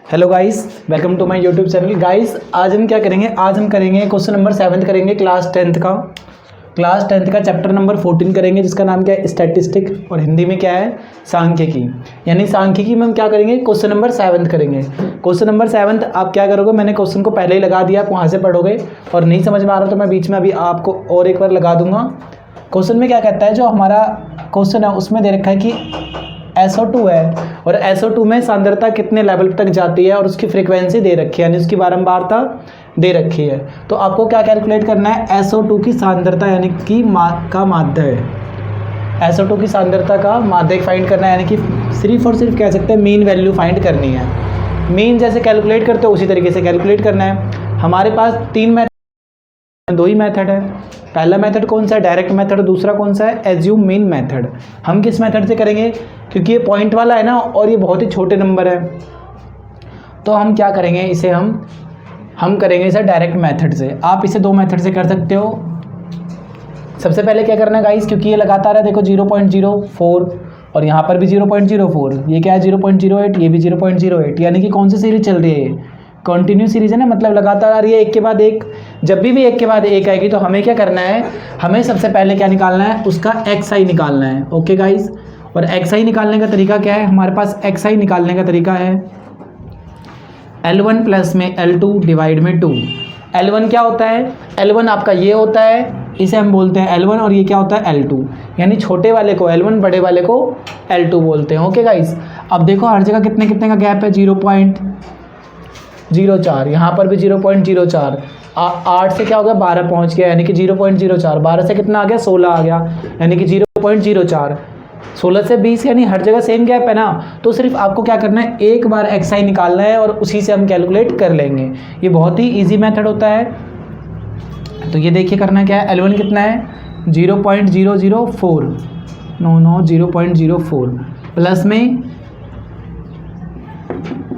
Hello guys, welcome to my YouTube channel. Guys आज हम क्या करेंगे, आज हम करेंगे क्वेश्चन नंबर 7 करेंगे क्लास टेंथ का चैप्टर नंबर 14 करेंगे, जिसका नाम क्या है, स्टैटिस्टिक, और हिंदी में क्या है, सांख्यिकी। यानी सांख्यिकी में हम क्या करेंगे, क्वेश्चन नंबर 7 करेंगे। क्वेश्चन नंबर 7 आप क्या करोगे, मैंने क्वेश्चन को पहले ही लगा दिया, आप वहाँ से पढ़ोगे, और नहीं समझ में आ रहा तो मैं बीच में अभी आपको और एक बार लगा दूंगा। क्वेश्चन में क्या कहता है, जो हमारा क्वेश्चन है उसमें दे रखा है कि SO2 है, और SO2 में सांद्रता कितने लेवल तक जाती है, और उसकी फ्रीक्वेंसी दे रखी है, यानी उसकी बारंबारता दे रखी है। तो आपको क्या कैलकुलेट करना है, SO2 की सांद्रता यानी कि का माध्य है, SO2 की सांद्रता का माध्य फाइंड करना है, यानी कि सिर्फ और सिर्फ कह सकते हैं मीन वैल्यू फाइंड करनी है। मीन जैसे कैलकुलेट करते हो उसी तरीके से कैलकुलेट करना है। हमारे पास दो ही मेथड है। पहला मेथड कौन सा है, डायरेक्ट मेथड। दूसरा कौन सा है, एज्यूम मीन मेथड। हम किस मेथड से करेंगे, क्योंकि ये पॉइंट वाला है ना, और ये बहुत ही छोटे नंबर है, तो हम क्या करेंगे, इसे हम करेंगे इसे डायरेक्ट मेथड से। आप इसे दो मेथड से कर सकते हो। सबसे पहले क्या करना है गाइस, क्योंकि ये लगातार है, देखो 0.04 और यहाँ पर भी 0.04, ये क्या है 0.08, ये भी 0.08, यानी कि कौन सी सीरीज चल रही है, ये कंटिन्यू सीरीज है ना, मतलब लगातार आ रही है, एक के बाद एक। जब भी एक के बाद एक आएगी तो हमें क्या करना है, हमें सबसे पहले क्या निकालना है, उसका XI निकालना है। ओके गाइस, और XI निकालने का तरीका क्या है, हमारे पास XI निकालने का तरीका है L1 प्लस में L2 डिवाइड में 2। L1 क्या होता है, L1 आपका ये होता है, इसे हम बोलते हैं L1, और ये क्या होता है L2, यानी छोटे वाले को L1, बड़े वाले को L2 बोलते हैं। ओके गाइस, अब देखो हर जगह कितने कितने का गैप है, 0.04, यहाँ पर भी 0.04, 8 से क्या हो गया 12 पहुँच गया, यानी कि 0.04, 12 से कितना आ गया 16 आ गया, यानी कि 0.04, 16 से 20, यानी हर जगह सेम गैप है ना। तो सिर्फ आपको क्या करना है, एक बार XI निकालना है और उसी से हम कैलकुलेट कर लेंगे। ये बहुत ही ईजी मेथड होता है। तो ये देखिए करना क्या है, L1 कितना है 0.004, 0.04 प्लस में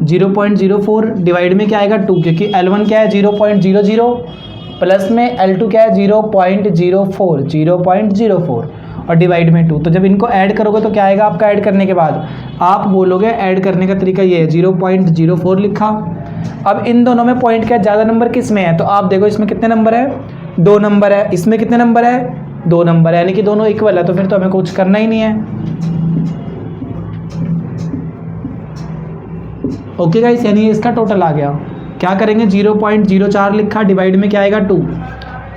0.04 डिवाइड में क्या आएगा 2, क्योंकि L1 क्या है 0.00 प्लस में L2 क्या है 0.04 और डिवाइड में 2। तो जब इनको ऐड करोगे तो क्या आएगा, आपका ऐड करने के बाद आप बोलोगे, ऐड करने का तरीका ये है, 0.04 लिखा। अब इन दोनों में पॉइंट क्या, ज़्यादा नंबर किस में है, तो आप देखो इसमें कितने नंबर है, 2 नंबर है, इसमें कितने नंबर है, 2 नंबर है, यानी कि दोनों इक्वल है, तो फिर तो हमें कुछ करना ही नहीं है। ओके गाइस, यानी इसका टोटल आ गया। क्या करेंगे, 0.04 लिखा, डिवाइड में क्या आएगा 2।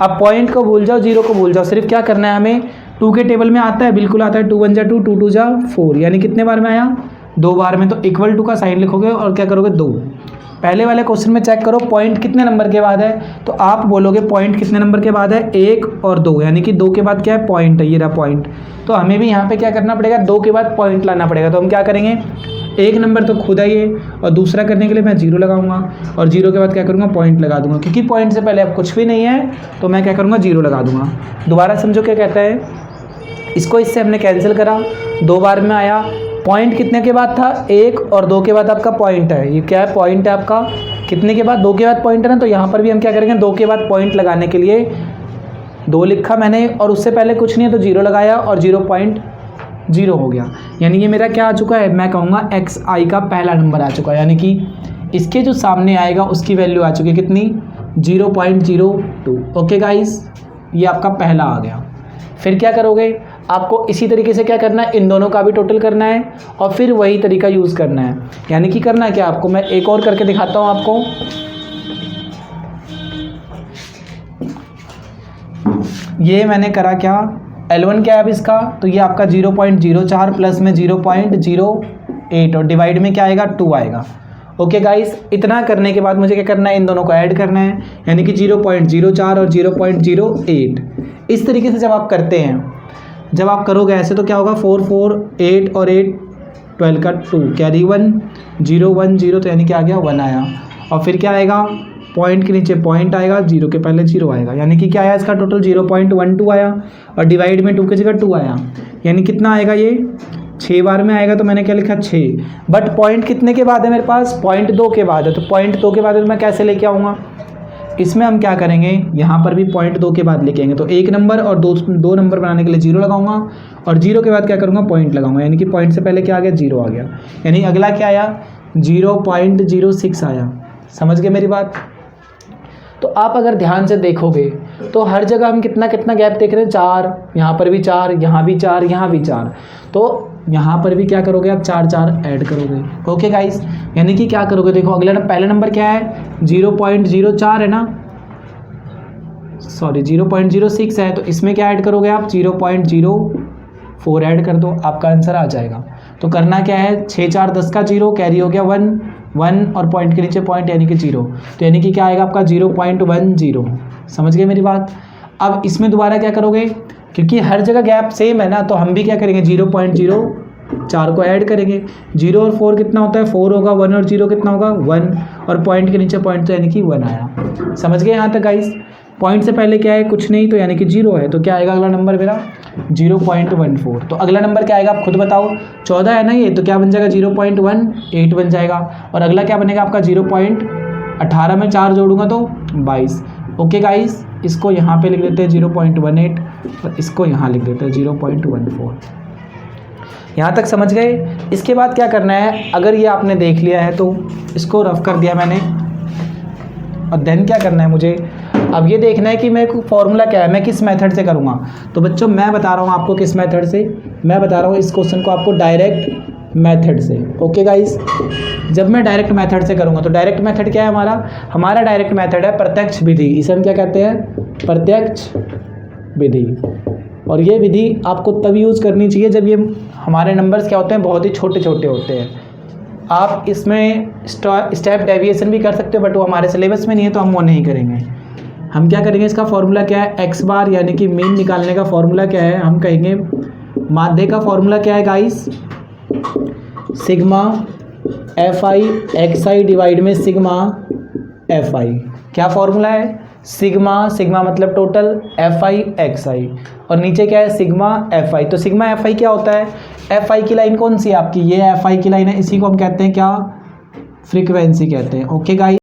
अब पॉइंट को भूल जाओ, 0 को भूल जाओ, सिर्फ क्या करना है हमें, 2 के टेबल में आता है, बिल्कुल आता है, 2 1 जा 2, 2 2 जा 4, यानी कितने बार में आया, 2 बार में। तो इक्वल टू का साइन लिखोगे और क्या करोगे 2। पहले वाले क्वेश्चन में चेक करो पॉइंट कितने नंबर के बाद है, तो आप बोलोगे पॉइंट कितने नंबर के बाद है, 1 और 2, यानी कि 2 के बाद क्या है, पॉइंट है, ये रहा पॉइंट। तो हमें भी यहाँ पे क्या करना पड़ेगा, 2 के बाद पॉइंट लाना पड़ेगा। तो हम क्या करेंगे, एक नंबर तो खुद है ये, और दूसरा करने के लिए मैं 0 लगाऊंगा, और 0 के बाद क्या करूँगा, पॉइंट लगा दूंगा, क्योंकि पॉइंट से पहले अब कुछ भी नहीं है, तो मैं क्या करूँगा 0 लगा दूंगा। दोबारा समझो क्या कहता है, इसको इससे हमने कैंसिल करा, 2 बार में आया, पॉइंट कितने के बाद था, 1 और 2 के बाद आपका पॉइंट है, ये क्या है, पॉइंट है आपका, कितने के बाद, 2 के बाद पॉइंट है ना। तो यहाँ पर भी हम क्या करेंगे, 2 के बाद पॉइंट लगाने के लिए 2 लिखा मैंने, और उससे पहले कुछ नहीं है तो 0 लगाया, और 0.0 हो गया, यानी ये मेरा क्या आ चुका है, मैं कहूँगा XI का पहला नंबर आ चुका है, यानी कि इसके जो सामने आएगा उसकी वैल्यू आ चुकी है कितनी, 0.02। ओके गाइस, ये आपका पहला आ गया। फिर क्या करोगे, आपको इसी तरीके से क्या करना है, इन दोनों का भी टोटल करना है, और फिर वही तरीका यूज़ करना है। यानी कि करना है क्या आपको, मैं एक और करके दिखाता हूँ आपको। ये मैंने करा क्या, L1 क्या है अब इसका, तो ये आपका 0.04 प्लस में 0.08 और डिवाइड में क्या आएगा 2 आएगा। ओके गाइस, इतना करने के बाद मुझे क्या करना है, इन दोनों को ऐड करना है, यानी कि 0.04 और 0.08। इस तरीके से जब आप करते हैं, जब आप करोगे ऐसे, तो क्या होगा, 4 4 8 और 8 12 का 2 कैरी 1 0 1 0, तो यानी कि आ गया 1 आया। और फिर क्या आएगा, पॉइंट के नीचे पॉइंट आएगा, 0 के पहले 0 आएगा, यानी कि क्या आया इसका टोटल 0.12 आया, और डिवाइड में 2 की जगह 2 आया, यानी कितना आएगा, ये 6 बार में आएगा, तो मैंने क्या लिखा 6। बट पॉइंट कितने के बाद है मेरे पास, पॉइंट 2 के बाद है, तो पॉइंट 2 के बाद मैं कैसे लेके आऊँगा, इसमें हम क्या करेंगे, यहाँ पर भी पॉइंट 2 के बाद लेके आएंगे, तो 1 नंबर और 2 नंबर बनाने के लिए 0 लगाऊंगा, और 0 के बाद क्या करूँगा, पॉइंट लगाऊंगा, यानी कि पॉइंट से पहले क्या आ गया, 0 आ गया। यानी अगला क्या आया, 0.06 आया। समझ गए मेरी बात। तो आप अगर ध्यान से देखोगे तो हर जगह हम कितना कितना गैप देख रहे हैं, 4, यहाँ पर भी 4, यहाँ भी 4, यहाँ भी 4। तो यहाँ पर भी क्या करोगे आप, 4 4 ऐड करोगे। ओके गाइस, यानी कि क्या करोगे, देखो अगला पहला नंबर क्या है, 0.04 है ना, सॉरी 0.06 है, तो इसमें क्या ऐड करोगे आप, 0.04 ऐड कर दो, आपका आंसर आ जाएगा। तो करना क्या है, 6 4 10 का 0, कैरी हो गया 1 1 और पॉइंट के नीचे पॉइंट यानी कि 0, तो यानी कि क्या आएगा आपका 0.10। समझ गए मेरी बात। अब इसमें दोबारा क्या करोगे, क्योंकि हर जगह गैप सेम है ना, तो हम भी क्या करेंगे, 0.04 को ऐड करेंगे। 0 और 4 कितना होता है, 4 होगा, 1 और 0 कितना होगा, 1, और पॉइंट के नीचे पॉइंट तो यानी कि 1 आया। समझ गए यहाँ तक गाइस। पॉइंट से पहले क्या है, कुछ नहीं, तो यानी कि 0 है, तो क्या आएगा अगला नंबर मेरा 0.14। तो अगला नंबर क्या आएगा आप खुद बताओ, 14 है ना ये, तो क्या बन जाएगा 0.18 बन जाएगा। और अगला क्या बनेगा आपका 0.18 में 4 जोड़ूंगा तो 22। ओके गाइस, इसको यहाँ पे लिख देते हैं 0.18 और इसको यहाँ लिख देते हैं 0.14। यहाँ तक समझ गए। इसके बाद क्या करना है, अगर ये आपने देख लिया है तो इसको रफ कर दिया मैंने, और देन क्या करना है मुझे, अब ये देखना है कि मेरे को फॉर्मूला क्या है, मैं किस मेथड से करूँगा। तो बच्चों मैं बता रहा हूँ आपको किस मेथड से, मैं बता रहा हूँ इस क्वेश्चन को आपको डायरेक्ट मेथड से। ओके गाइस, जब मैं डायरेक्ट मेथड से करूँगा, तो डायरेक्ट मेथड क्या है हमारा डायरेक्ट मेथड है प्रत्यक्ष विधि। इसे हम क्या कहते हैं, प्रत्यक्ष विधि। और ये विधि आपको तब यूज़ करनी चाहिए जब ये हमारे नंबर्स क्या होते हैं, बहुत ही छोटे छोटे होते हैं। आप इसमें स्टेप डेविएशन भी कर सकते हो, बट वो हमारे सिलेबस में नहीं है तो हम वो नहीं करेंगे। हम क्या करेंगे, इसका फॉर्मूला क्या है, x बार यानी कि मीन निकालने का फॉर्मूला क्या है, हम कहेंगे माध्य का फॉर्मूला क्या है guys, sigma fi xi divide में सिग्मा fi। क्या फॉर्मूला है, सिग्मा मतलब टोटल, fi xi, और नीचे क्या है सिग्मा fi। तो सिग्मा fi क्या होता है, fi की लाइन कौन सी है आपकी, ये fi की लाइन है, इसी को हम कहते हैं क्या, फ्रीक्वेंसी कहते हैं। ओके गाइस,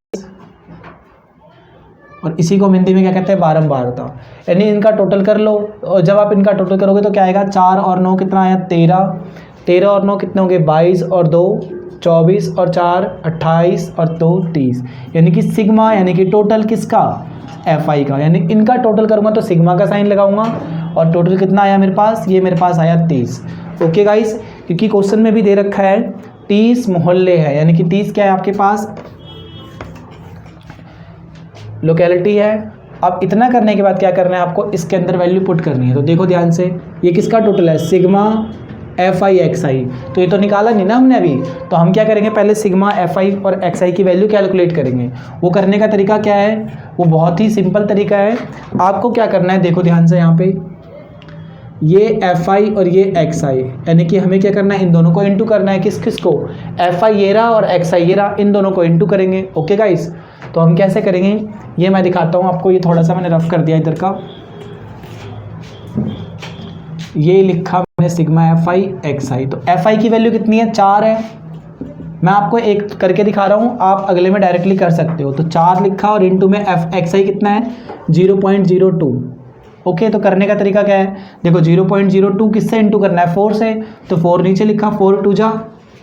और इसी को हम हिंदी में क्या कहते हैं, बारंबारता। यानी इनका टोटल कर लो, और जब आप इनका टोटल करोगे तो क्या आएगा, 4 और 9 कितना आया, 13 और 9 कितने होंगे, 22 और 2 24 और 4 28 और 2 30। यानी कि सिग्मा यानी कि टोटल किसका, fi का। यानी इनका टोटल करूँगा तो सिग्मा का साइन लगाऊंगा, और टोटल कितना आया मेरे पास, ये मेरे पास आया 30। ओके गाइस, क्योंकि क्वेश्चन में भी दे रखा है 30 मोहल्ले है, यानी कि 30 क्या है आपके पास, लोकेलिटी है। अब इतना करने के बाद क्या करना है आपको, इसके अंदर वैल्यू पुट करनी है। तो देखो ध्यान से, ये किसका टोटल है, सिग्मा fi xi। तो ये तो निकाला नहीं ना हमने अभी, तो हम क्या करेंगे, पहले सिग्मा fi और xi की वैल्यू कैलकुलेट करेंगे। वो करने का तरीका क्या है, वो बहुत ही सिंपल तरीका है। आपको क्या करना है, देखो ध्यान से, यहाँ पे ये fi और ये xi, यानी कि हमें क्या करना है, इन दोनों को इंटू करना है। किस किस को, fi ये रहा और xi ये रहा, इन दोनों को इंटू करेंगे। ओके गाइस, तो हम कैसे करेंगे ये मैं दिखाता हूँ आपको। ये थोड़ा सा मैंने रफ कर दिया इधर का, ये लिखा मैंने सिग्मा fi xi। तो fi की वैल्यू कितनी है, 4 है। मैं आपको एक करके दिखा रहा हूँ, आप अगले में डायरेक्टली कर सकते हो। तो 4 लिखा और इंटू में xi कितना है, 0.02। ओके, तो करने का तरीका क्या है, देखो 0.02 किससे इंटू करना है, 4 से। तो 4 नीचे लिखा, 4 2 जा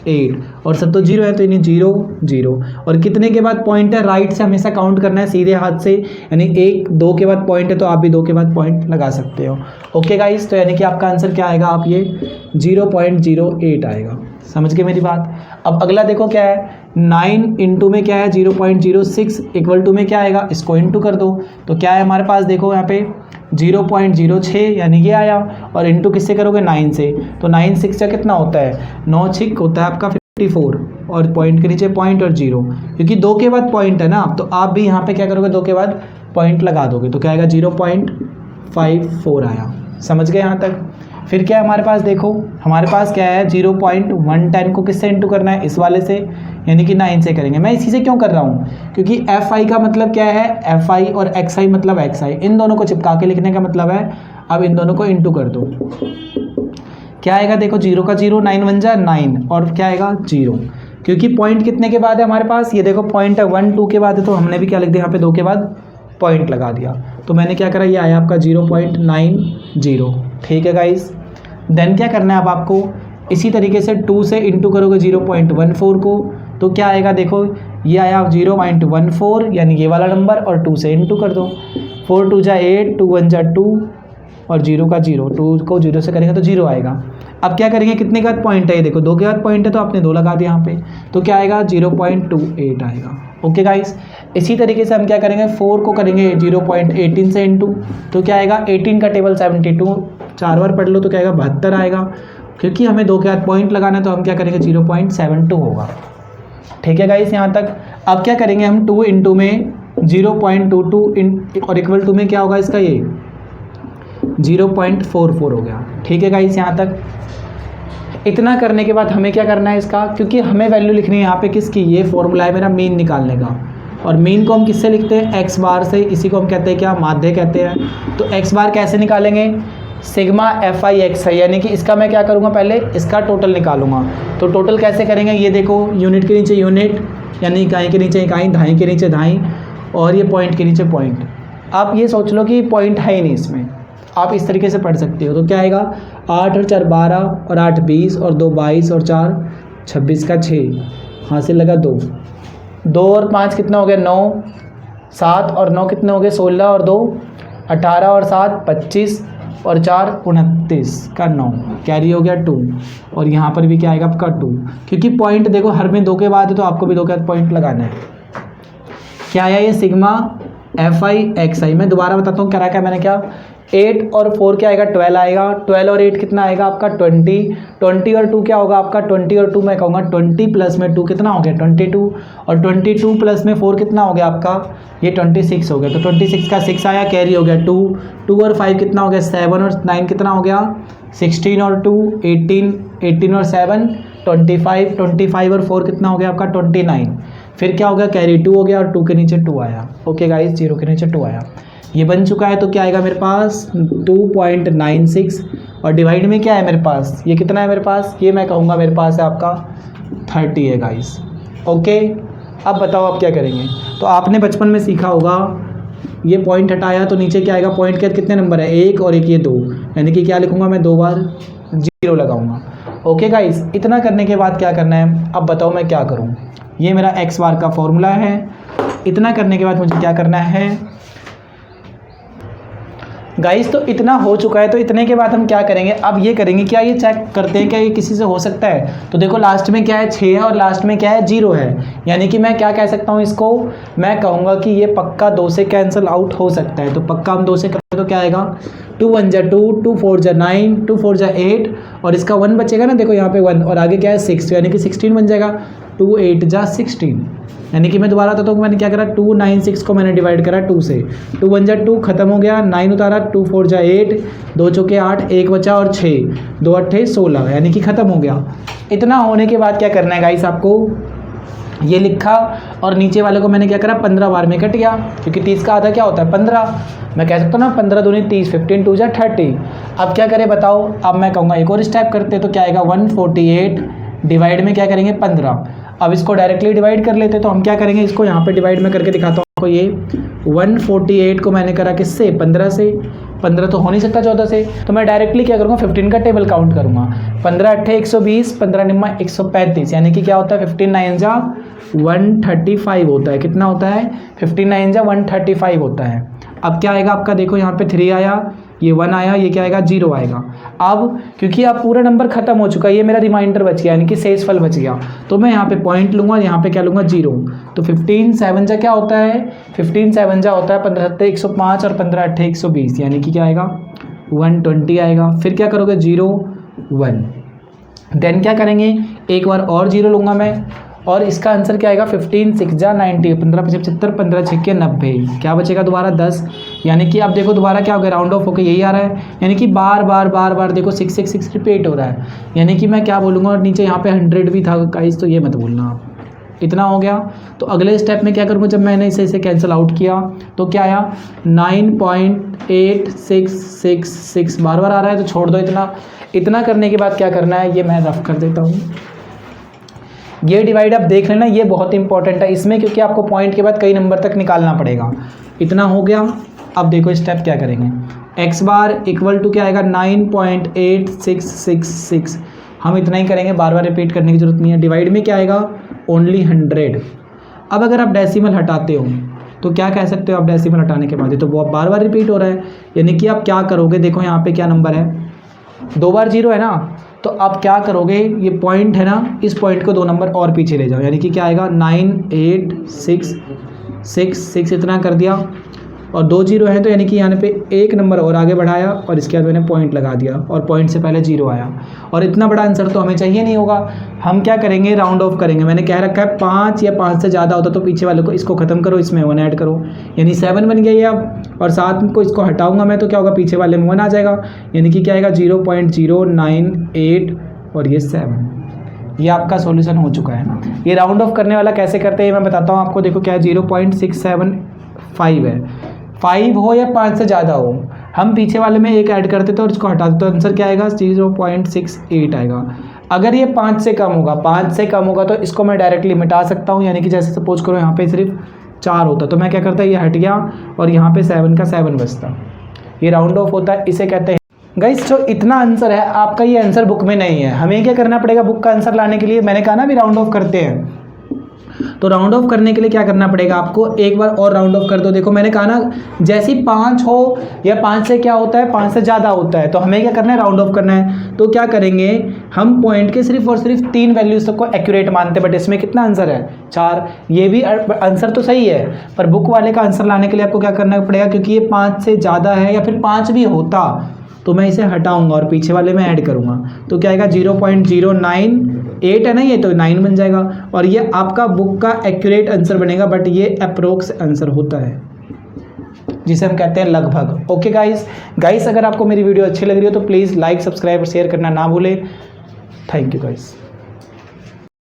8, और सब तो 0 है, तो यानी 0 0। और कितने के बाद पॉइंट है, राइट से हमेशा काउंट करना है, सीधे हाथ से। यानी 1 2 के बाद पॉइंट है तो आप भी 2 के बाद पॉइंट लगा सकते हो। ओके गाइस, तो यानी कि आपका आंसर क्या आएगा, आप ये 0.08 आएगा। समझ गए मेरी बात। अब अगला देखो क्या है, 9 इंटू में क्या है, 0.06 इक्वल टू में क्या आएगा, इसको इंटू कर दो। तो क्या है हमारे पास, देखो यहाँ पे 0.06 यानी ये आया, और इंटू किससे करोगे, 9 से। तो 9 6 का कितना होता है, 9 6 होता है आपका 54, और पॉइंट के नीचे पॉइंट और 0, क्योंकि 2 के बाद पॉइंट है ना, तो आप भी यहाँ पे क्या करोगे, 2 के बाद पॉइंट लगा दोगे। तो क्या आएगा, 0.54 आया। समझ गए यहाँ तक। फिर क्या है हमारे पास, देखो हमारे पास क्या है, 0.110 को किससे इंटू करना है, इस वाले से, यानी कि 9 से करेंगे। मैं इसी से क्यों कर रहा हूँ, क्योंकि fi का मतलब क्या है, fi और xi मतलब xi, इन दोनों को चिपका के लिखने का मतलब है। अब इन दोनों को इंटू कर दो, क्या आएगा, देखो 0 का 0, 9 बन जाए 9, और क्या आएगा 0, क्योंकि पॉइंट कितने के बाद है हमारे पास, ये देखो पॉइंट है 1 2 के बाद है, तो हमने भी क्या लिख दिया यहाँ पे, 2 के बाद पॉइंट लगा दिया। तो मैंने क्या करा, ये आया आपका 0.90। ठीक है गाइस। देन क्या करना है अब आपको, इसी तरीके से 2 से इंटू करोगे 0.14 को, तो क्या आएगा देखो, ये आया 0.14 यानी ये वाला नंबर, और 2 से इनटू कर दो। 4 2 जा 8, 2 1 जा 2 और 0 का 0, 2 को 0 से करेंगे तो 0 आएगा। अब क्या करेंगे, कितने का पॉइंट है ये देखो, 2 के बाद पॉइंट है तो आपने 2 लगा दिया यहाँ पे, तो क्या आएगा 0.28 आएगा। ओके गाइस, इसी तरीके से हम क्या करेंगे, 4 को करेंगे 0.18 से इनटू, तो क्या आएगा 18 का टेबल 72, 4 बार पढ़ लो तो क्या आएगा 72 आएगा। क्योंकि हमें 2 के बाद पॉइंट लगाना है तो हम क्या करेंगे 0.72 होगा। ठीक है गाइस यहाँ तक। अब क्या करेंगे हम 2 इंटू में 0.22 और इक्वल टू में क्या होगा इसका, ये 0.44 हो गया। ठीक है गाइस यहाँ तक। इतना करने के बाद हमें क्या करना है इसका, क्योंकि हमें वैल्यू लिखनी है यहाँ पे किसकी, ये फॉर्मूला है मेरा मीन निकालने का। और मीन को हम किससे लिखते हैं, एक्स बार से, इसी को हम कहते हैं क्या, माध्य कहते हैं। तो एक्स बार कैसे निकालेंगे, सिग्मा एफ आई एक्स है, यानी कि इसका मैं क्या करूँगा, पहले इसका टोटल निकालूंगा। तो टोटल कैसे करेंगे, ये देखो यूनिट के नीचे यूनिट, यानी इकाई के नीचे इकाई, धाई के नीचे धाई, और ये पॉइंट के नीचे पॉइंट। आप ये सोच लो कि पॉइंट है ही नहीं इसमें, आप इस तरीके से पढ़ सकते हो। तो क्या आएगा 8 और 4 12 और 8 20 और 2 22 और 4 26 का 6, हासिल लगा 2, 2 और 5 कितना हो गया 9, 7 और 9 कितने हो गए 16 और 2 18 और 7 25 और 4 29 का 9, कैरी हो गया 2। और यहाँ पर भी क्या आएगा आपका 2, क्योंकि पॉइंट देखो हर में 2 के बाद है तो आपको भी 2 के बाद पॉइंट लगाना है। क्या आया ये सिग्मा एफ आई एक्स आई। मैं दोबारा बताता हूँ करा क्या मैंने, क्या 8 और 4 क्या आएगा 12 आएगा, 12 और 8 कितना आएगा आपका 20, 20 और 2 क्या होगा आपका 20 और 2 मैं कहूँगा 20 प्लस में 2 कितना हो गया 22, और 22 प्लस में 4 कितना हो गया आपका ये 26 हो गया। तो 26 का 6 आया, कैरी हो गया 2, 2 और 5 कितना हो गया 7 और 9 कितना हो गया 16 और 2 18, 18 और 7 25, 25 और 4 कितना हो गया आपका 29। फिर क्या हो गया कैरी 2 हो गया और 2 के नीचे 2 आया। ओके गाइस, 0 के नीचे 2 आया, ये बन चुका है। तो क्या आएगा मेरे पास 2.96, और डिवाइड में क्या है मेरे पास, ये कितना है मेरे पास, ये मैं कहूँगा मेरे पास है आपका 30 है गाइस। ओके, अब बताओ आप क्या करेंगे। तो आपने बचपन में सीखा होगा, ये पॉइंट हटाया तो नीचे क्या आएगा, पॉइंट के कितने नंबर है 1 और 1 ये 2, यानी कि क्या लिखूँगा मैं 2 बार 0 लगाऊंगा। ओके गाइस, इतना करने के बाद क्या करना है, अब बताओ मैं क्या करूँ। ये मेरा एक्स बार का फॉर्मूला है। इतना करने के बाद मुझे क्या करना है गाइस, तो इतना हो चुका है। तो इतने के बाद हम क्या करेंगे, अब ये करेंगे क्या, ये चेक करते हैं क्या ये किसी से हो सकता है। तो देखो लास्ट में क्या है 6 है और लास्ट में क्या है 0 है, यानी कि मैं क्या कह सकता हूँ इसको, मैं कहूँगा कि ये पक्का 2 से कैंसिल आउट हो सकता है। तो पक्का हम 2 से करें तो क्या आएगा 2 1 जा 2, 2 4 जा 9, 2 4 जा 8 और इसका 1 बचेगा ना, देखो यहाँ पे 1 और आगे क्या है 6, यानी कि 16 बन जाएगा। 2 8 जा 16, यानी कि मैं दोबारा बताता हूँ मैंने क्या करा, 2 9 6 को मैंने डिवाइड करा 2 से, 2 1 जा 2 खत्म हो गया, 9 उतारा, 2 4 जा 8, 2 चौके 8, 1 बचा और 6, 2 8 16, यानी कि ख़त्म हो गया। इतना होने के बाद क्या करना है गाइस, आपको ये लिखा और नीचे वाले को मैंने क्या करा 15 बार में कट गया, क्योंकि 30 का आधा क्या होता है 15, मैं कह सकता हूँ ना 15 दूनी 30, 15 2 जा 30। अब क्या करें बताओ, अब मैं कहूँगा एक और स्टेप करते तो क्या आएगा 148 डिवाइड में क्या करेंगे 15। अब इसको डायरेक्टली डिवाइड कर लेते तो हम क्या करेंगे, इसको यहाँ पे डिवाइड में करके दिखाता हूँ आपको। ये 148 को मैंने करा किससे 15 से, 15 तो हो नहीं सकता 14 से, तो मैं डायरेक्टली क्या करूँगा 15 का टेबल काउंट करूँगा। 15 8 120, 15 निम्मा 135, यानी कि क्या होता है 15 9 जा 135 होता है। कितना होता है 15 9 जा 135 होता है। अब क्या आएगा आपका, देखो यहाँ पे 3 आया, ये 1 आया, ये क्या आएगा 0 आएगा। अब क्योंकि अब पूरा नंबर खत्म हो चुका है, ये मेरा रिमाइंडर बच गया, यानी कि शेषफल बच गया, तो मैं यहाँ पे पॉइंट लूँगा, यहाँ पे क्या लूँगा 0। तो 15 7 जा क्या होता है, 15 7 जा होता है 15 7 105 और 15 8 120, यानी कि क्या आएगा 120 आएगा। फिर क्या करोगे 0 1, देन क्या करेंगे एक बार और 0 लूँगा मैं, और इसका आंसर क्या आएगा 15 6 जा 90, 15 75, 15 6 90, क्या बचेगा दोबारा 10, यानी कि अब देखो दोबारा क्या हो गया राउंड ऑफ होकर यही आ रहा है, यानी कि बार बार देखो 6 6 6 रिपीट हो रहा है, यानी कि मैं क्या बोलूँगा, और नीचे यहाँ पे 100 भी था गाइस, तो ये मत बोलना आप। इतना हो गया, तो अगले स्टेप में क्या करूँगा, जब मैंने इसे कैंसिल आउट किया तो क्या आया 9.8666, बार आ रहा है तो छोड़ दो इतना। इतना करने के बाद क्या करना है, ये मैं रफ कर देता हूँ। ये डिवाइड आप देख लेना, ये बहुत इंपॉर्टेंट है इसमें, क्योंकि आपको पॉइंट के बाद कई नंबर तक निकालना पड़ेगा। इतना हो गया। अब देखो स्टेप क्या करेंगे, एक्स बार इक्वल टू क्या आएगा 9.8666, हम इतना ही करेंगे, बार बार रिपीट करने की जरूरत नहीं है। डिवाइड में क्या आएगा ओनली 100। अब अगर आप डेसिमल हटाते हो तो क्या कह सकते हो आप डेसिमल हटाने के बाद? ये तो बहुत बार बार रिपीट हो रहा है, यानी कि आप क्या करोगे, देखो यहाँ पे क्या नंबर है, 2 बार 0 है ना, तो आप क्या करोगे, ये पॉइंट है ना, इस पॉइंट को 2 नंबर और पीछे ले जाओ, यानी कि क्या आएगा 9 8 6 6 6 इतना कर दिया, और 2 0 है तो यानी कि यहाँ पे 1 नंबर और आगे बढ़ाया, और इसके बाद मैंने पॉइंट लगा दिया, और पॉइंट से पहले 0 आया, और इतना बड़ा आंसर तो हमें चाहिए नहीं होगा। हम क्या करेंगे, राउंड ऑफ करेंगे। मैंने कह रखा है 5 या 5 से ज़्यादा होता तो पीछे वाले को इसको ख़त्म करो, इसमें 1 ऐड करो, यानी 7 बन गया ये अब, और 7 को इसको हटाऊंगा मैं तो क्या होगा, पीछे वाले में 1 आ जाएगा, यानी कि क्या आएगा 0.098 और ये 7। ये आपका सॉल्यूशन हो चुका है ना। ये राउंड ऑफ करने वाला कैसे करते हैं मैं बताता हूँ आपको। देखो क्या है, 0.675 है, 5 हो या 5 से ज़्यादा हो, हम पीछे वाले में 1 ऐड करते थे और इसको हटा देते तो आंसर क्या आएगा, 0.68 आएगा। अगर ये 5 से कम होगा, 5 से कम होगा तो इसको मैं डायरेक्टली मिटा सकता हूँ, यानी कि जैसे सपोज करो यहाँ पे सिर्फ 4 होता तो मैं क्या करता, ये हट गया और यहाँ पे 7 का 7 बचता। ये राउंड ऑफ होता है, इसे कहते हैं गाइस। जो इतना आंसर है आपका, ये आंसर बुक में नहीं है। हमें क्या करना पड़ेगा बुक का आंसर लाने के लिए? मैंने कहा ना अभी राउंड ऑफ करते हैं, तो राउंड ऑफ करने के लिए क्या करना पड़ेगा आपको, एक बार और राउंड ऑफ कर दो। देखो मैंने कहा ना, जैसे 5 हो या 5 से क्या होता है, 5 से ज़्यादा होता है, तो हमें क्या करना है, राउंड ऑफ करना है। तो क्या करेंगे, हम पॉइंट के सिर्फ और सिर्फ 3 वैल्यूज तक को एक्यूरेट मानते हैं, बट इसमें कितना आंसर है, 4। ये भी आंसर तो सही है, पर बुक वाले का आंसर लाने के लिए आपको क्या करना पड़ेगा, क्योंकि ये 5 से ज़्यादा है, या फिर 5 भी होता तो मैं इसे हटाऊंगा और पीछे वाले में ऐड करूंगा, तो क्या आएगा 0.098 है ना, ये तो 9 बन जाएगा, और ये आपका बुक का एक्यूरेट आंसर बनेगा, बट ये अप्रोक्स आंसर होता है जिसे हम कहते हैं लगभग। ओके गाइस, अगर आपको मेरी वीडियो अच्छी लग रही हो तो प्लीज़ लाइक, सब्सक्राइब और शेयर करना ना भूलें। Thank you guys.